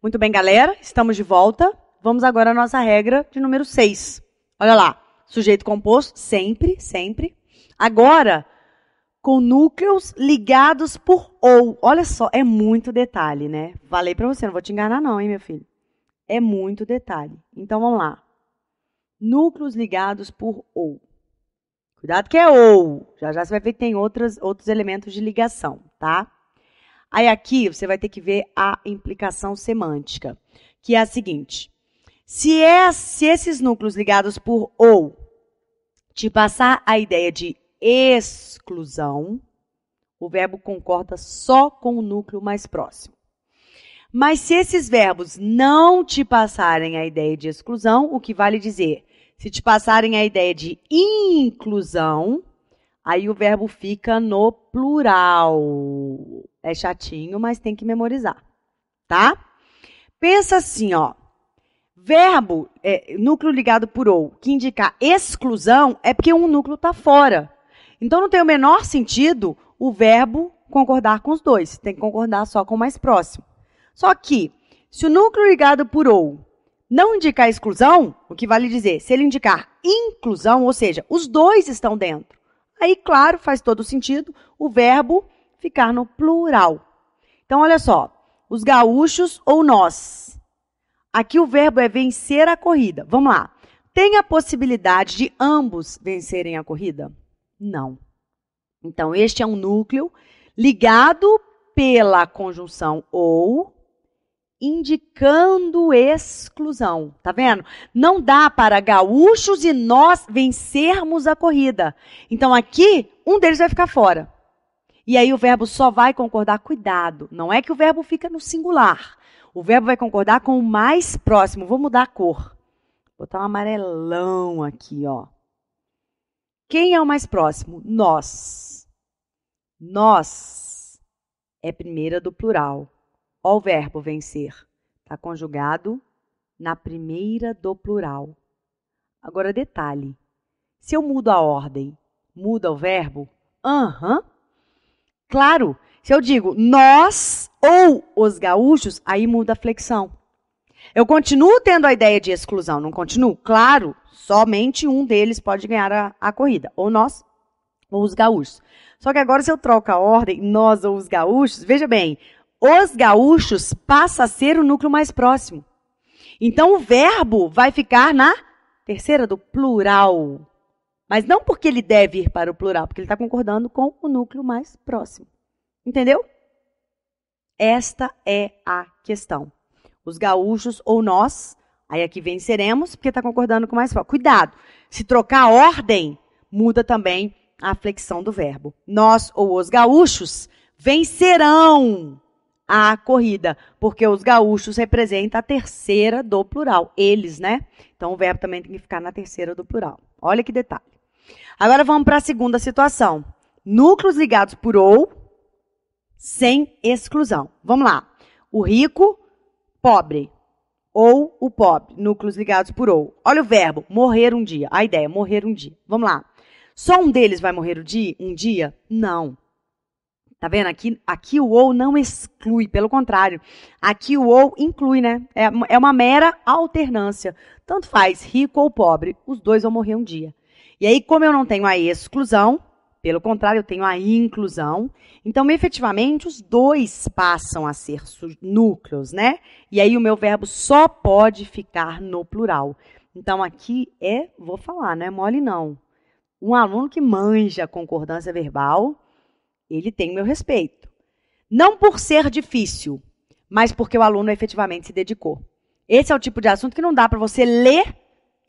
Muito bem, galera, estamos de volta. Vamos agora à nossa regra de número 6. Olha lá, sujeito composto, sempre, sempre. Agora, com núcleos ligados por ou. Olha só, é muito detalhe, né? Falei para você, não vou te enganar não, hein, meu filho? É muito detalhe. Então, vamos lá. Núcleos ligados por ou. Cuidado que é ou. Já já você vai ver que tem outros elementos de ligação, tá? Aí aqui você vai ter que ver a implicação semântica, que é a seguinte. Se esses núcleos ligados por ou te passar a ideia de exclusão, o verbo concorda só com o núcleo mais próximo. Mas se esses verbos não te passarem a ideia de exclusão, o que vale dizer? Se te passarem a ideia de inclusão, aí o verbo fica no plural. É chatinho, mas tem que memorizar, tá? Pensa assim, ó. Verbo, núcleo ligado por ou, que indicar exclusão, é porque um núcleo está fora. Então, não tem o menor sentido o verbo concordar com os dois. Tem que concordar só com o mais próximo. Só que, se o núcleo ligado por ou não indicar exclusão, o que vale dizer? Se ele indicar inclusão, ou seja, os dois estão dentro. Aí, claro, faz todo sentido o verbo ficar no plural. Então, olha só. Os gaúchos ou nós. Aqui o verbo é vencer a corrida. Vamos lá. Tem a possibilidade de ambos vencerem a corrida? Não. Então, este é um núcleo ligado pela conjunção ou, indicando exclusão. Tá vendo? Não dá para gaúchos e nós vencermos a corrida. Então, aqui, um deles vai ficar fora. E aí o verbo só vai concordar, cuidado, não é que o verbo fica no singular. O verbo vai concordar com o mais próximo. Vou mudar a cor. Vou botar um amarelão aqui, ó. Quem é o mais próximo? Nós. Nós é primeira do plural. Ó o verbo vencer. Está conjugado na primeira do plural. Agora, detalhe. Se eu mudo a ordem, muda o verbo? Aham. Claro, se eu digo nós ou os gaúchos, aí muda a flexão. Eu continuo tendo a ideia de exclusão, não continuo? Claro, somente um deles pode ganhar a corrida, ou nós ou os gaúchos. Só que agora, se eu troco a ordem, nós ou os gaúchos, veja bem, os gaúchos passa a ser o núcleo mais próximo. Então, o verbo vai ficar na terceira do plural. Mas não porque ele deve ir para o plural, porque ele está concordando com o núcleo mais próximo. Entendeu? Esta é a questão. Os gaúchos ou nós, aí aqui venceremos, porque está concordando com o mais próximo. Cuidado, se trocar a ordem, muda também a flexão do verbo. Nós ou os gaúchos vencerão a corrida, porque os gaúchos representam a terceira do plural. Eles, né? Então, o verbo também tem que ficar na terceira do plural. Olha que detalhe. Agora vamos para a segunda situação. Núcleos ligados por ou, sem exclusão. Vamos lá. O rico, pobre. Ou o pobre. Núcleos ligados por ou. Olha o verbo, morrer um dia. A ideia, morrer um dia. Vamos lá. Só um deles vai morrer um dia? Não. Tá vendo? Aqui o ou não exclui, pelo contrário. Aqui o ou inclui, né? É uma mera alternância. Tanto faz, rico ou pobre, os dois vão morrer um dia. E aí, como eu não tenho a exclusão, pelo contrário, eu tenho a inclusão, então, efetivamente, os dois passam a ser núcleos, né? E aí, o meu verbo só pode ficar no plural. Então, aqui vou falar, não é mole não. Um aluno que manja a concordância verbal, ele tem o meu respeito. Não por ser difícil, mas porque o aluno efetivamente se dedicou. Esse é o tipo de assunto que não dá para você ler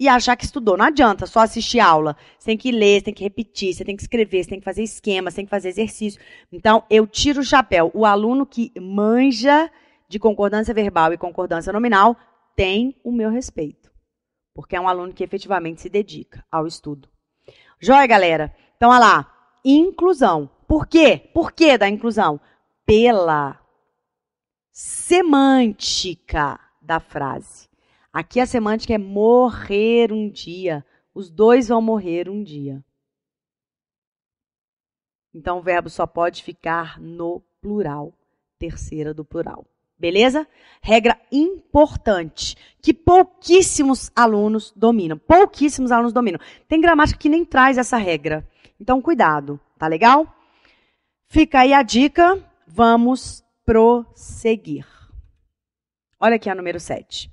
e achar que estudou. Não adianta só assistir aula. Você tem que ler, você tem que repetir, você tem que escrever, você tem que fazer esquema, você tem que fazer exercício. Então, eu tiro o chapéu. O aluno que manja de concordância verbal e concordância nominal tem o meu respeito. Porque é um aluno que efetivamente se dedica ao estudo. Joia, galera? Então, olha lá. Inclusão. Por quê? Por que da inclusão? Pela semântica da frase. Aqui a semântica é morrer um dia. Os dois vão morrer um dia. Então, o verbo só pode ficar no plural. Terceira do plural. Beleza? Regra importante, que pouquíssimos alunos dominam. Pouquíssimos alunos dominam. Tem gramática que nem traz essa regra. Então, cuidado, tá legal? Fica aí a dica, vamos prosseguir. Olha aqui a número 7.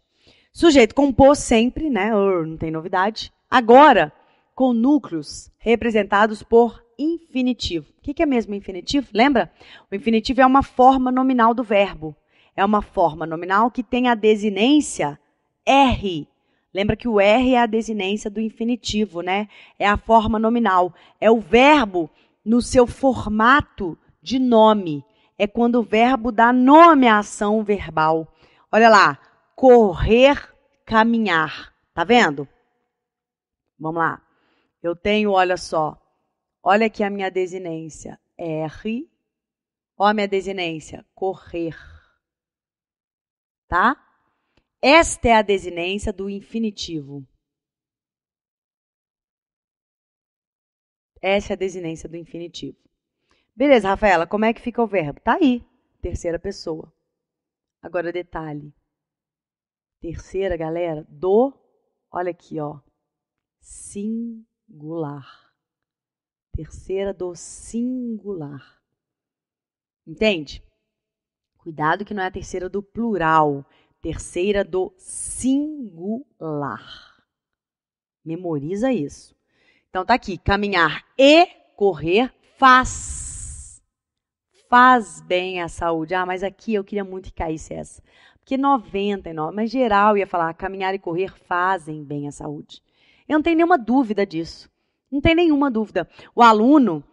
Sujeito composto sempre, né? Não tem novidade. Agora, com núcleos representados por infinitivo. O que é mesmo infinitivo? Lembra? O infinitivo é uma forma nominal do verbo. É uma forma nominal que tem a desinência R. Lembra que o R é a desinência do infinitivo, né? É a forma nominal. É o verbo no seu formato de nome. É quando o verbo dá nome à ação verbal. Olha lá. Correr, caminhar. Tá vendo? Vamos lá. Eu tenho, olha só. Olha aqui a minha desinência. R. Olha a minha desinência. Correr. Tá? Esta é a desinência do infinitivo. Essa é a desinência do infinitivo. Beleza, Rafaela, como é que fica o verbo? Tá aí, terceira pessoa. Agora, detalhe. Terceira, galera, do, olha aqui, ó, singular. Terceira do singular. Entende? Cuidado que não é a terceira do plural. Terceira do singular. Memoriza isso. Então, tá aqui. Caminhar e correr faz. Faz bem à saúde. Ah, mas aqui eu queria muito que caísse essa. Porque 99, mas geral ia falar caminhar e correr fazem bem à saúde. Eu não tenho nenhuma dúvida disso. Não tem nenhuma dúvida. O aluno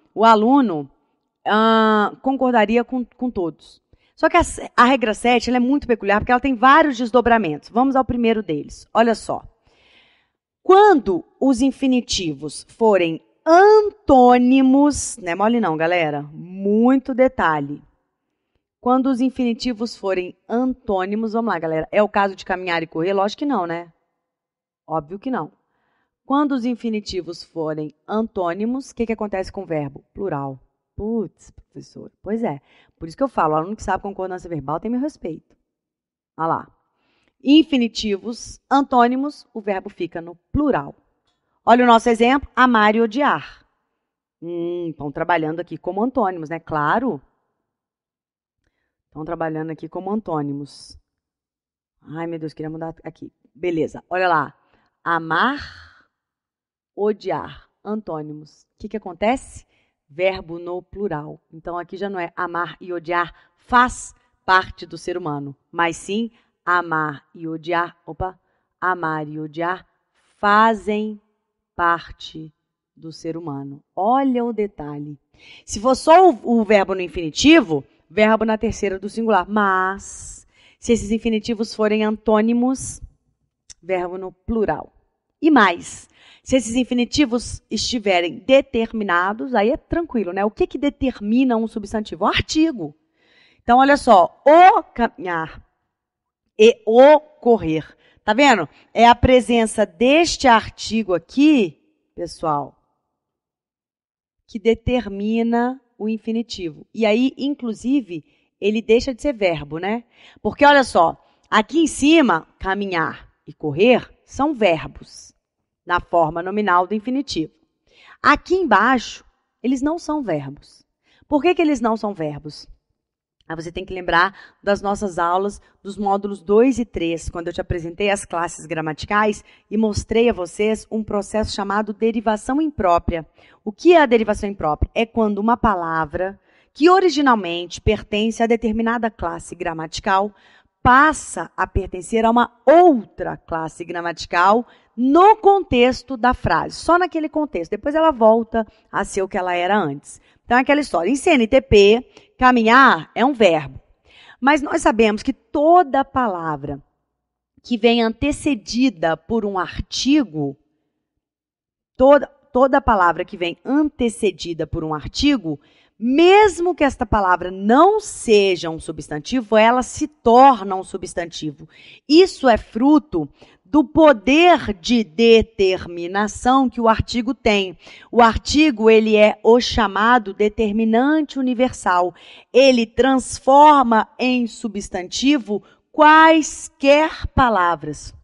concordaria com todos. Só que a regra 7 ela é muito peculiar porque ela tem vários desdobramentos. Vamos ao primeiro deles. Olha só. Quando os infinitivos forem antônimos, não é mole não, galera, muito detalhe. Quando os infinitivos forem antônimos, vamos lá, galera, é o caso de caminhar e correr? Lógico que não, né? Óbvio que não. Quando os infinitivos forem antônimos, o que acontece com o verbo? Plural. Putz, professor. Pois é. Por isso que eu falo, o aluno que sabe concordância verbal tem meu respeito. Olha lá. Infinitivos antônimos, o verbo fica no plural. Olha o nosso exemplo, amar e odiar. Estão trabalhando aqui como antônimos, né? Claro. Estão trabalhando aqui como antônimos. Ai, meu Deus, queria mudar aqui. Beleza, olha lá. Amar, odiar, antônimos. O que acontece? Verbo no plural. Então, aqui já não é amar e odiar faz parte do ser humano, mas sim amar e odiar, amar e odiar fazem parte do ser humano. Olha o detalhe. Se for só o verbo no infinitivo, verbo na terceira do singular. Mas, se esses infinitivos forem antônimos, verbo no plural. E mais, se esses infinitivos estiverem determinados, aí é tranquilo, né? O que determina um substantivo? O artigo. Então, olha só, o caminhar e o correr. Tá vendo? É a presença deste artigo aqui, pessoal, que determina o infinitivo. E aí, inclusive, ele deixa de ser verbo, né? Porque, olha só, aqui em cima, caminhar e correr são verbos na forma nominal do infinitivo. Aqui embaixo, eles não são verbos. Por que eles não são verbos? Aí você tem que lembrar das nossas aulas dos módulos 2 e 3, quando eu te apresentei as classes gramaticais e mostrei a vocês um processo chamado derivação imprópria. O que é a derivação imprópria? É quando uma palavra que originalmente pertence a determinada classe gramatical passa a pertencer a uma outra classe gramatical no contexto da frase, só naquele contexto. Depois ela volta a ser o que ela era antes. Então, é aquela história. Em CNTP, caminhar é um verbo. Mas nós sabemos que toda palavra que vem antecedida por um artigo, toda palavra que vem antecedida por um artigo, mesmo que esta palavra não seja um substantivo, ela se torna um substantivo. Isso é fruto do poder de determinação que o artigo tem. O artigo, ele é o chamado determinante universal. Ele transforma em substantivo quaisquer palavras.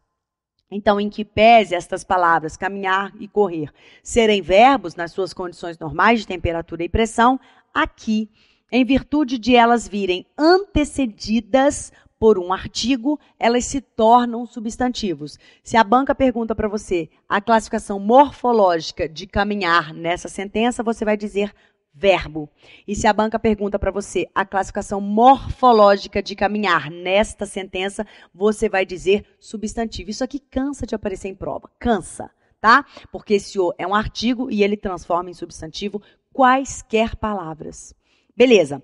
Então, em que pese estas palavras, caminhar e correr, serem verbos nas suas condições normais de temperatura e pressão, aqui, em virtude de elas virem antecedidas por um artigo, elas se tornam substantivos. Se a banca pergunta para você a classificação morfológica de caminhar nessa sentença, você vai dizer verbo. E se a banca pergunta para você a classificação morfológica de caminhar nesta sentença, você vai dizer substantivo. Isso aqui cansa de aparecer em prova. Cansa, tá? Porque esse o é um artigo e ele transforma em substantivo quaisquer palavras. Beleza.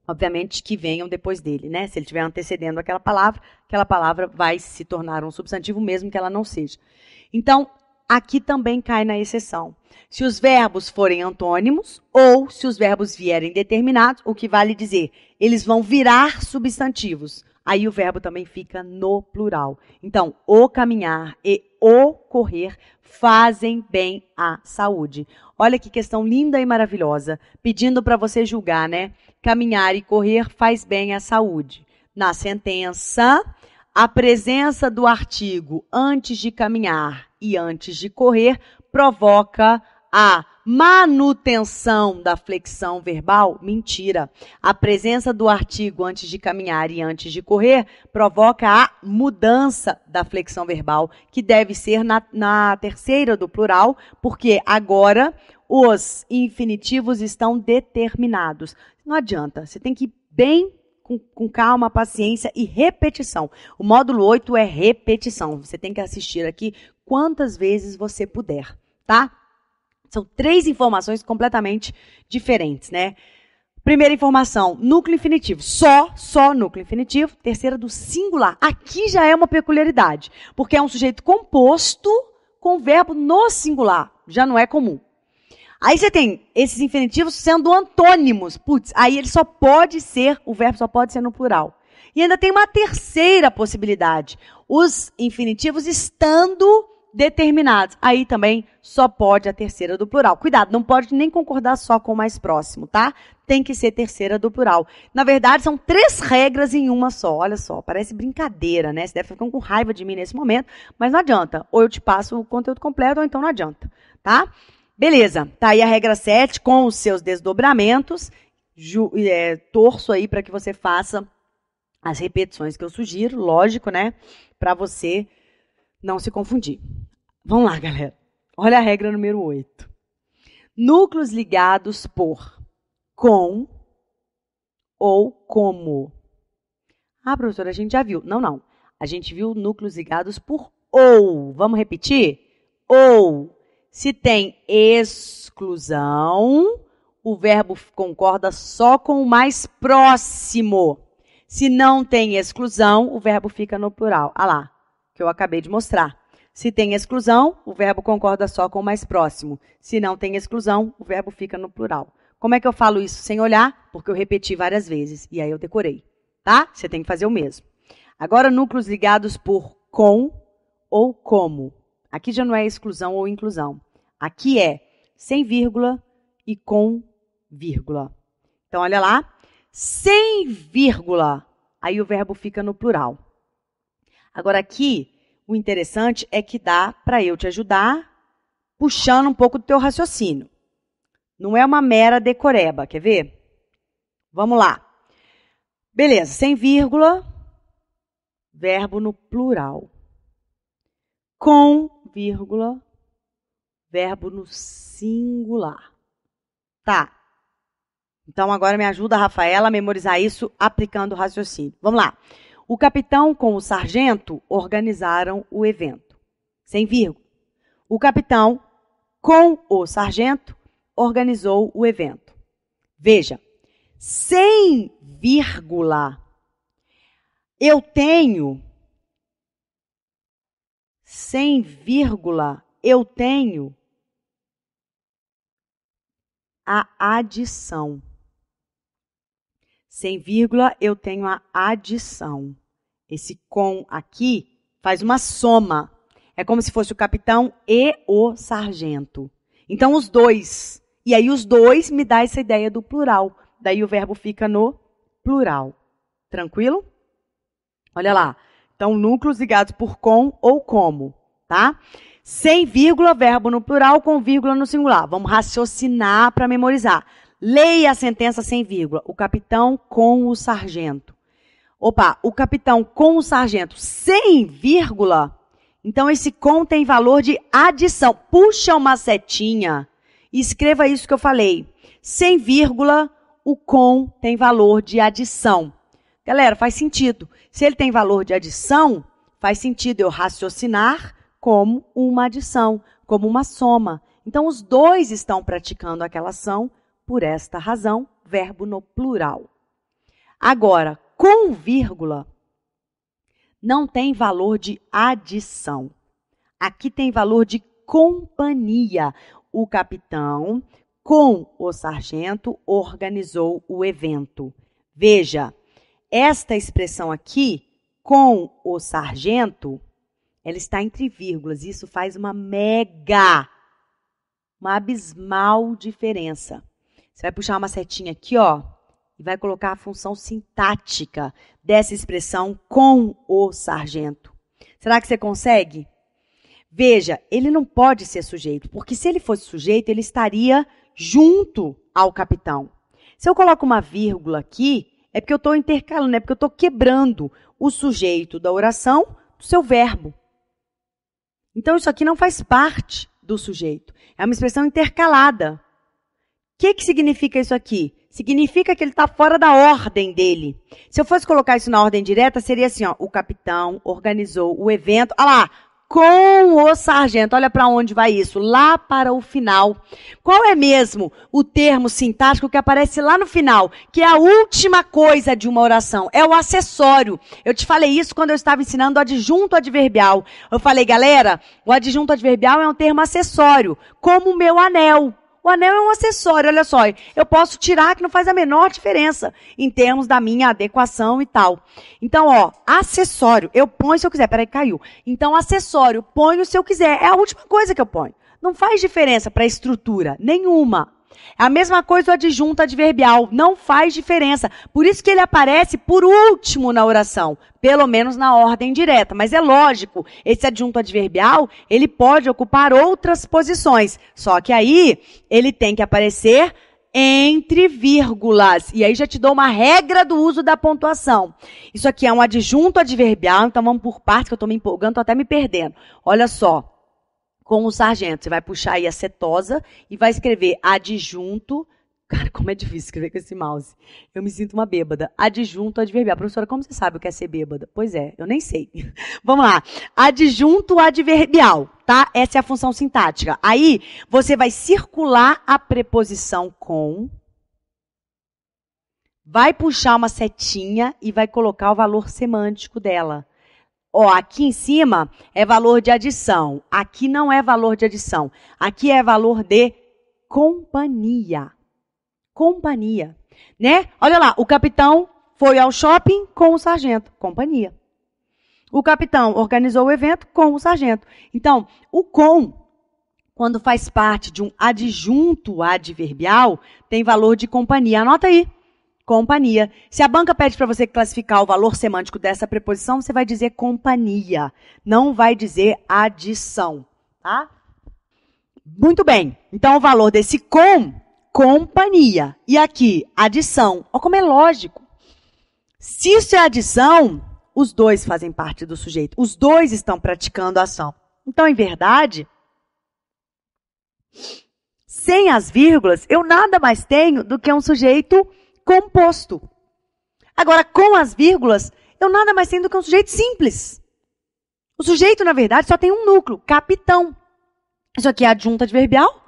Obviamente que venham depois dele, né? Se ele estiver antecedendo aquela palavra vai se tornar um substantivo mesmo que ela não seja. Então, aqui também cai na exceção. Se os verbos forem antônimos ou se os verbos vierem determinados, o que vale dizer, eles vão virar substantivos. Aí o verbo também fica no plural. Então, o caminhar e o correr fazem bem à saúde. Olha que questão linda e maravilhosa, pedindo para você julgar, né? Caminhar e correr faz bem à saúde. Na sentença, a presença do artigo antes de caminhar e antes de correr provoca a manutenção da flexão verbal? Mentira. A presença do artigo antes de caminhar e antes de correr provoca a mudança da flexão verbal, que deve ser na terceira do plural, porque agora os infinitivos estão determinados. Não adianta, você tem que ir bem com calma, paciência e repetição. O módulo 8 é repetição. Você tem que assistir aqui quantas vezes você puder, tá? São 3 informações completamente diferentes, né? Primeira informação, núcleo infinitivo. Só núcleo infinitivo. Terceira, do singular. Aqui já é uma peculiaridade, porque é um sujeito composto com verbo no singular. Já não é comum. Aí você tem esses infinitivos sendo antônimos. Putz, aí ele só pode ser, o verbo só pode ser no plural. E ainda tem uma terceira possibilidade. Os infinitivos estando determinados. Aí também só pode a terceira do plural. Cuidado, não pode nem concordar só com o mais próximo, tá? Tem que ser terceira do plural. Na verdade, são 3 regras em uma só. Olha só, parece brincadeira, né? Você deve ficar com raiva de mim nesse momento, mas não adianta. Ou eu te passo o conteúdo completo, ou então não adianta, tá? Beleza, tá aí a regra 7 com os seus desdobramentos. Torço aí para que você faça as repetições que eu sugiro, lógico, né? Para você não se confundir. Vamos lá, galera. Olha a regra número 8. Núcleos ligados por com ou como. Ah, professora, a gente já viu. Não. A gente viu núcleos ligados por ou. Vamos repetir? Ou. Se tem exclusão, o verbo concorda só com o mais próximo. Se não tem exclusão, o verbo fica no plural. Ah lá, que eu acabei de mostrar. Se tem exclusão, o verbo concorda só com o mais próximo. Se não tem exclusão, o verbo fica no plural. Como é que eu falo isso sem olhar? Porque eu repeti várias vezes e aí eu decorei, tá? Você tem que fazer o mesmo. Agora, núcleos ligados por com ou como. Aqui já não é exclusão ou inclusão. Aqui é sem vírgula e com vírgula. Então, olha lá. Sem vírgula. Aí o verbo fica no plural. Agora, aqui, o interessante é que dá para eu te ajudar puxando um pouco do teu raciocínio. Não é uma mera decoreba, quer ver? Vamos lá. Beleza, sem vírgula, verbo no plural. Com vírgula, verbo no singular. Tá. Então, agora me ajuda, Rafaela, a memorizar isso aplicando o raciocínio. Vamos lá. O capitão com o sargento organizaram o evento. Sem vírgula. O capitão com o sargento organizou o evento. Veja, sem vírgula, eu tenho, sem vírgula, eu tenho a adição. Sem vírgula, eu tenho a adição. Esse com aqui faz uma soma. É como se fosse o capitão e o sargento. Então, os dois. E aí, os dois me dá essa ideia do plural. Daí, o verbo fica no plural. Tranquilo? Olha lá. Então, núcleos ligados por com ou como, tá? Sem vírgula, verbo no plural, com vírgula no singular. Vamos raciocinar para memorizar. Leia a sentença sem vírgula. O capitão com o sargento. Opa, o capitão com o sargento sem vírgula. Então, esse com tem valor de adição. Puxa uma setinha e escreva isso que eu falei. Sem vírgula, o com tem valor de adição. Galera, faz sentido. Se ele tem valor de adição, faz sentido eu raciocinar como uma adição, como uma soma. Então, os dois estão praticando aquela ação, por esta razão, verbo no plural. Agora, com vírgula, não tem valor de adição. Aqui tem valor de companhia. O capitão, com o sargento, organizou o evento. Veja, esta expressão aqui, com o sargento, ela está entre vírgulas. Isso faz uma abismal diferença. Você vai puxar uma setinha aqui, ó, e vai colocar a função sintática dessa expressão com o sargento. Será que você consegue? Veja, ele não pode ser sujeito, porque se ele fosse sujeito, ele estaria junto ao capitão. Se eu coloco uma vírgula aqui, é porque eu estou intercalando, é porque eu estou quebrando o sujeito da oração do seu verbo. Então, isso aqui não faz parte do sujeito. É uma expressão intercalada. O que significa isso aqui? Significa que ele está fora da ordem dele. Se eu fosse colocar isso na ordem direta, seria assim, ó, o capitão organizou o evento. Olha lá, com o sargento. Olha para onde vai isso, lá para o final. Qual é mesmo o termo sintático que aparece lá no final, que é a última coisa de uma oração? É o acessório. Eu te falei isso quando eu estava ensinando o adjunto adverbial. Eu falei, galera, o adjunto adverbial é um termo acessório, como o meu anel. O anel é um acessório, olha só, eu posso tirar que não faz a menor diferença em termos da minha adequação e tal. Então, ó, acessório, eu ponho se eu quiser, peraí, caiu. Então, acessório, ponho se eu quiser, é a última coisa que eu ponho. Não faz diferença para a estrutura, nenhuma. É a mesma coisa o adjunto adverbial, não faz diferença. Por isso que ele aparece por último na oração, pelo menos na ordem direta. Mas é lógico, esse adjunto adverbial, ele pode ocupar outras posições. Só que aí, ele tem que aparecer entre vírgulas. E aí já te dou uma regra do uso da pontuação. Isso aqui é um adjunto adverbial, então vamos por partes, que eu estou me empolgando, estou até me perdendo. Olha só. Com o sargento, você vai puxar aí a setosa e vai escrever adjunto. Cara, como é difícil escrever com esse mouse. Eu me sinto uma bêbada. Adjunto adverbial. Professora, como você sabe o que é ser bêbada? Pois é, eu nem sei. Vamos lá. Adjunto adverbial, tá? Essa é a função sintática. Aí, você vai circular a preposição com, vai puxar uma setinha e vai colocar o valor semântico dela. Ó, aqui em cima é valor de adição. Aqui não é valor de adição. Aqui é valor de companhia. Companhia, né? Olha lá, o capitão foi ao shopping com o sargento. Companhia. O capitão organizou o evento com o sargento. Então, o com, quando faz parte de um adjunto adverbial, tem valor de companhia. Anota aí. Companhia. Se a banca pede para você classificar o valor semântico dessa preposição, você vai dizer companhia, não vai dizer adição, tá? Muito bem. Então, o valor desse com, companhia. E aqui, adição. Olha como é lógico. Se isso é adição, os dois fazem parte do sujeito. Os dois estão praticando a ação. Então, em verdade, sem as vírgulas, eu nada mais tenho do que um sujeito composto. Agora, com as vírgulas, eu nada mais tenho do que um sujeito simples. O sujeito, na verdade, só tem um núcleo, capitão. Isso aqui é adjunto adverbial.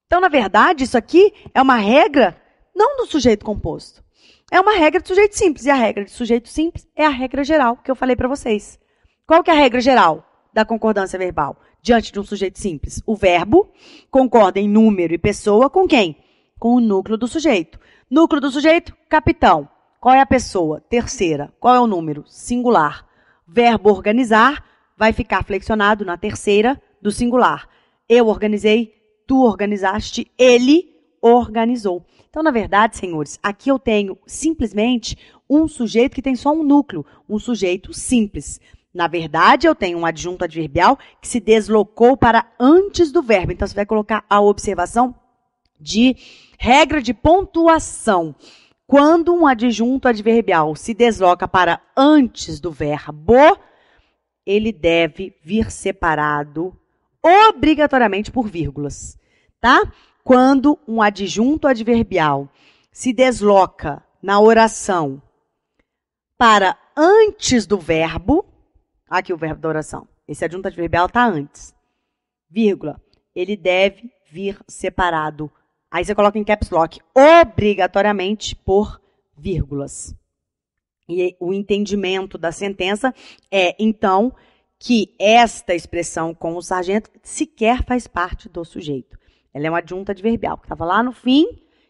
Então, na verdade, isso aqui é uma regra não do sujeito composto. É uma regra de sujeito simples. E a regra de sujeito simples é a regra geral que eu falei para vocês. Qual que é a regra geral da concordância verbal diante de um sujeito simples? O verbo concorda em número e pessoa com quem? Com o núcleo do sujeito. Núcleo do sujeito, capitão. Qual é a pessoa? Terceira. Qual é o número? Singular. verbo organizar vai ficar flexionado na terceira do singular. Eu organizei, tu organizaste, ele organizou. Então, na verdade, senhores, aqui eu tenho simplesmente um sujeito que tem só um núcleo, um sujeito simples. Na verdade, eu tenho um adjunto adverbial que se deslocou para antes do verbo. Então, você vai colocar a observação de regra de pontuação. Quando um adjunto adverbial se desloca para antes do verbo, ele deve vir separado obrigatoriamente por vírgulas, tá? Quando um adjunto adverbial se desloca na oração para antes do verbo, aqui o verbo da oração, esse adjunto adverbial está antes, vírgula, ele deve vir separado. Aí você coloca em caps lock, obrigatoriamente por vírgulas. E o entendimento da sentença é, então, que esta expressão com o sargento sequer faz parte do sujeito. Ela é uma adjunta adverbial, que estava lá no fim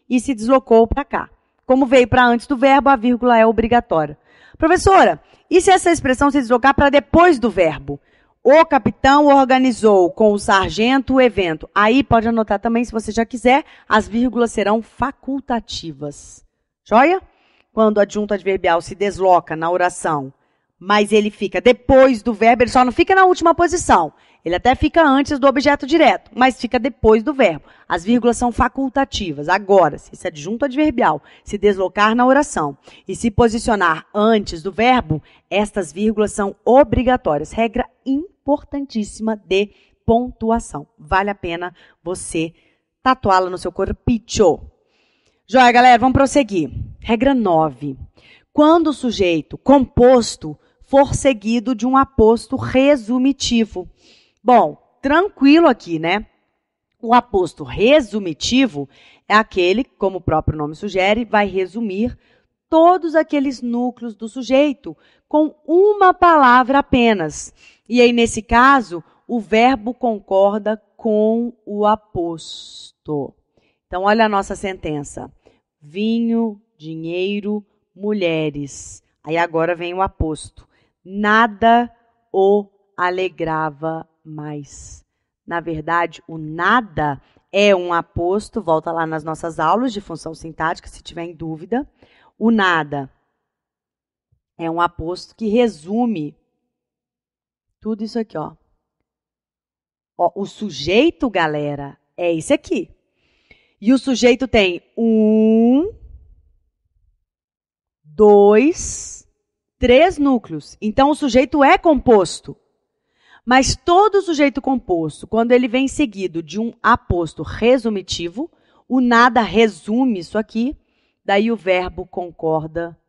e se deslocou para cá. Como veio para antes do verbo, a vírgula é obrigatória. Professora, e se essa expressão se deslocar para depois do verbo? O capitão organizou com o sargento o evento. Aí pode anotar também, se você já quiser, as vírgulas serão facultativas. Joia? Quando o adjunto adverbial se desloca na oração, mas ele fica depois do verbo, ele só não fica na última posição. Ele até fica antes do objeto direto, mas fica depois do verbo. As vírgulas são facultativas. Agora, se esse adjunto adverbial se deslocar na oração e se posicionar antes do verbo, estas vírgulas são obrigatórias. Regra importantíssima de pontuação. Vale a pena você tatuá-la no seu corpinho. Joia, galera, vamos prosseguir. Regra 9. Quando o sujeito composto for seguido de um aposto resumitivo. Bom, tranquilo aqui, né? O aposto resumitivo é aquele, como o próprio nome sugere, vai resumir todos aqueles núcleos do sujeito com uma palavra apenas. E aí, nesse caso, o verbo concorda com o aposto. Então, olha a nossa sentença. Vinho, dinheiro, mulheres. Aí agora vem o aposto. Nada o alegrava mais. Na verdade, o nada é um aposto, volta lá nas nossas aulas de função sintática, se tiver em dúvida. O nada é um aposto que resume tudo isso aqui, ó. Ó, o sujeito, galera, é esse aqui. E o sujeito tem 1, 2, 3 núcleos. Então, o sujeito é composto. Mas todo sujeito composto, quando ele vem seguido de um aposto resumitivo, o nada resume isso aqui, daí o verbo concorda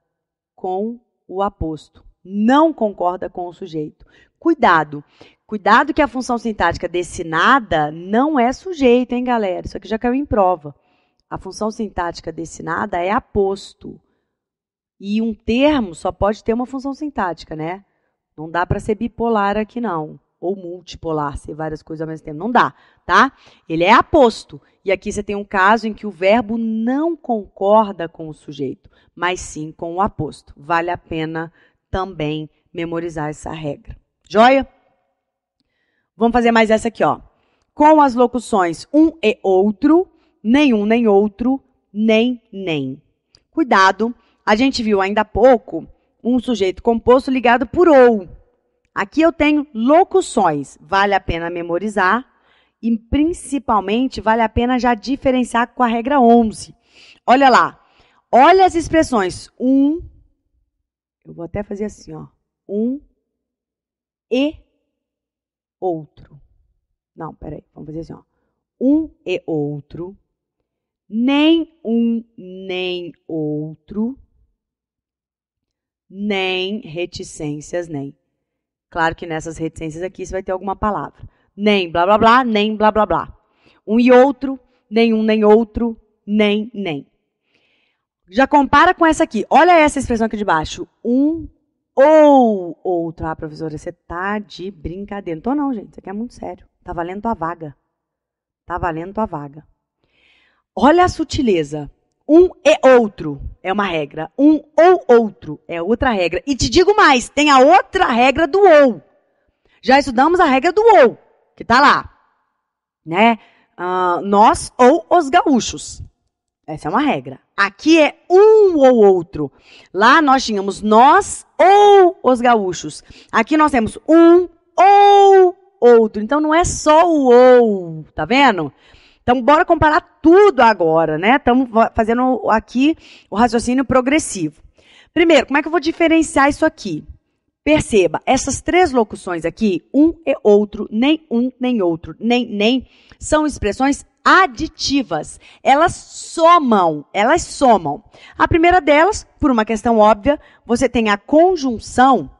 com o aposto, não concorda com o sujeito. Cuidado! Cuidado que a função sintática desse nada não é sujeito, hein, galera? Isso aqui já caiu em prova. A função sintática desse nada é aposto. E um termo só pode ter uma função sintática, né? Não dá para ser bipolar aqui, não. Ou multipolar, ser várias coisas ao mesmo tempo. Não dá, tá? Ele é aposto. E aqui você tem um caso em que o verbo não concorda com o sujeito, mas sim com o aposto. Vale a pena também memorizar essa regra. Joia? Vamos fazer mais essa aqui, ó. Com as locuções um e outro, nenhum, nem outro, nem. Cuidado, a gente viu ainda há pouco um sujeito composto ligado por ou. Aqui eu tenho locuções, vale a pena memorizar e, principalmente, vale a pena já diferenciar com a regra 11. Olha lá, olha as expressões um, eu vou até fazer assim, ó, um e outro. Não, peraí, vamos fazer assim, ó. Um e outro, nem um, nem outro, nem reticências, nem. Claro que nessas reticências aqui você vai ter alguma palavra. Nem blá, blá, blá, nem blá, blá, blá. Um e outro, nenhum, nem outro, nem. Já compara com essa aqui. Olha essa expressão aqui de baixo. Um ou outro. Ah, professora, você tá de brincadeira. Não tô não, gente. Isso aqui é muito sério. Tá valendo tua vaga. Tá valendo tua vaga. Olha a sutileza. Um e outro é uma regra. Um ou outro é outra regra. E te digo mais, tem a outra regra do ou. Já estudamos a regra do ou, que está lá. Né? Nós ou os gaúchos. Essa é uma regra. Aqui é um ou outro. Lá nós tínhamos nós ou os gaúchos. Aqui nós temos um ou outro. Então não é só o ou, tá vendo? Então bora comparar tudo agora, né? Estamos fazendo aqui o raciocínio progressivo. Primeiro, como é que eu vou diferenciar isso aqui? Perceba, essas três locuções aqui, um e outro, nem um, nem outro, nem, são expressões aditivas. Elas somam. A primeira delas, por uma questão óbvia, você tem a conjunção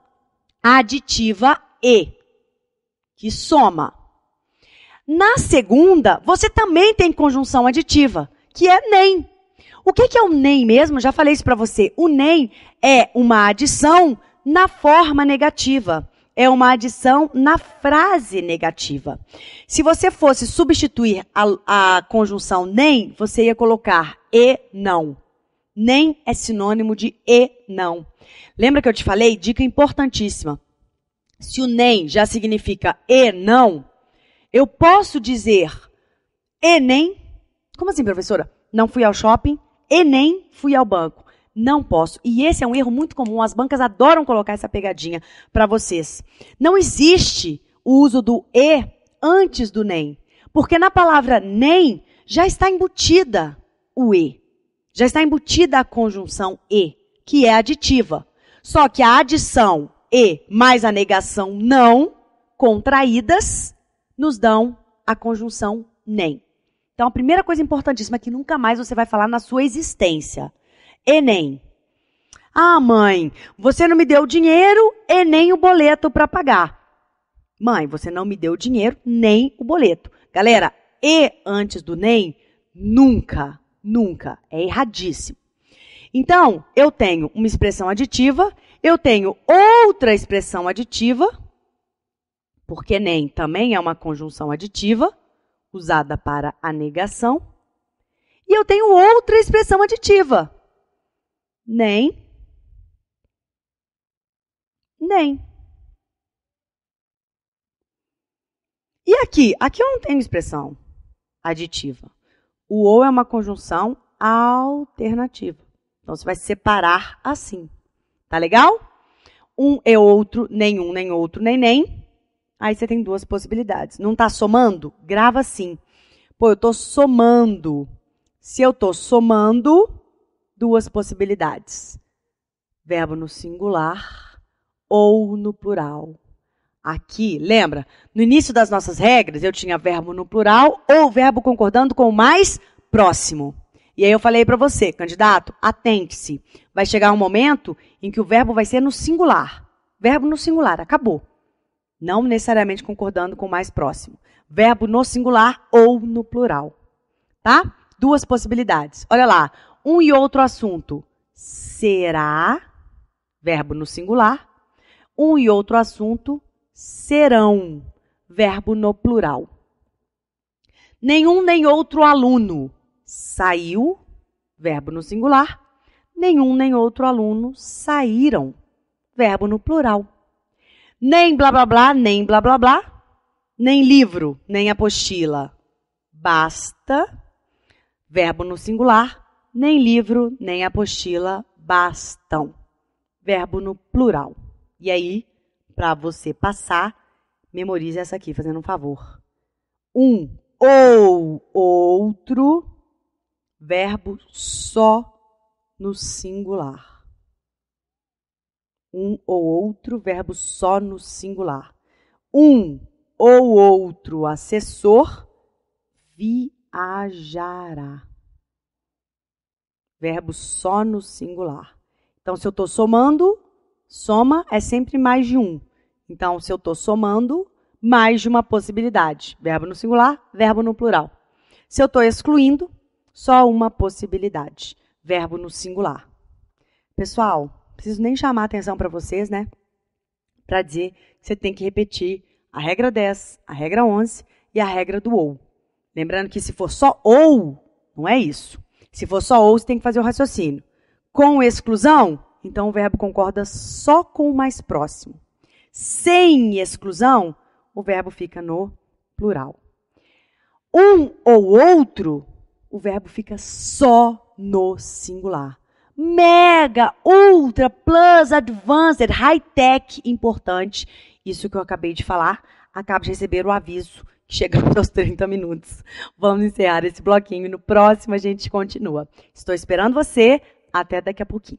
aditiva e, que soma. Na segunda, você também tem conjunção aditiva, que é nem. O que é o nem mesmo? Já falei isso para você. O nem é uma adição na forma negativa. É uma adição na frase negativa. Se você fosse substituir a conjunção nem, você ia colocar e não. Nem é sinônimo de e não. Lembra que eu te falei? Dica importantíssima. Se o nem já significa e não, eu posso dizer e nem. Como assim, professora? Não fui ao shopping e nem fui ao banco. Não posso. E esse é um erro muito comum. As bancas adoram colocar essa pegadinha para vocês. Não existe o uso do e antes do nem. Porque na palavra nem já está embutida o e. Já está embutida a conjunção e, que é aditiva. Só que a adição e mais a negação não, contraídas, nos dão a conjunção nem. Então, a primeira coisa importantíssima que nunca mais você vai falar na sua existência. Enem. Ah, mãe, você não me deu dinheiro e nem o boleto para pagar. Mãe, você não me deu dinheiro nem o boleto. Galera, e antes do nem, nunca. É erradíssimo. Então, eu tenho uma expressão aditiva, eu tenho outra expressão aditiva, porque nem também é uma conjunção aditiva, usada para a negação, e eu tenho outra expressão aditiva. Nem. E aqui? Aqui eu não tenho expressão aditiva. O ou é uma conjunção alternativa. Então, você vai separar assim. Tá legal? Um e outro, nenhum, nem outro, nem. Aí você tem duas possibilidades. Não está somando? Grava assim. Pô, eu estou somando. Se eu estou somando, duas possibilidades. Verbo no singular ou no plural. Aqui, lembra? No início das nossas regras, eu tinha verbo no plural ou verbo concordando com o mais próximo. E aí eu falei para você, candidato, atente-se. Vai chegar um momento em que o verbo vai ser no singular. Verbo no singular, acabou. Não necessariamente concordando com o mais próximo. Verbo no singular ou no plural. Tá? Duas possibilidades. Olha lá. Um e outro assunto. Será, verbo no singular. Um e outro assunto, serão, verbo no plural. Nenhum nem outro aluno saiu, verbo no singular. Nenhum nem outro aluno saíram, verbo no plural. Nem blá blá blá, nem blá blá blá. Nem livro, nem apostila. Basta, verbo no singular. Nem livro, nem apostila bastam. Verbo no plural. E aí, para você passar, memorize essa aqui, fazendo um favor. Um ou outro, verbo só no singular. Um ou outro, verbo só no singular. Um ou outro assessor viajará. Verbo só no singular. Então, se eu estou somando, soma é sempre mais de um. Então, se eu estou somando, mais de uma possibilidade. Verbo no singular, verbo no plural. Se eu estou excluindo, só uma possibilidade. Verbo no singular. Pessoal, não preciso nem chamar a atenção para vocês, né? Para dizer que você tem que repetir a regra 10, a regra 11 e a regra do ou. Lembrando que se for só ou, não é isso. Se for só ou, você tem que fazer o raciocínio. Com exclusão, então o verbo concorda só com o mais próximo. Sem exclusão, o verbo fica no plural. Um ou outro, o verbo fica só no singular. Mega, ultra, plus, advanced, high-tech, importante. Isso que eu acabei de falar, acabo de receber o aviso que chegamos aos 30 minutos. Vamos encerrar esse bloquinho e no próximo a gente continua. Estou esperando você. Até daqui a pouquinho.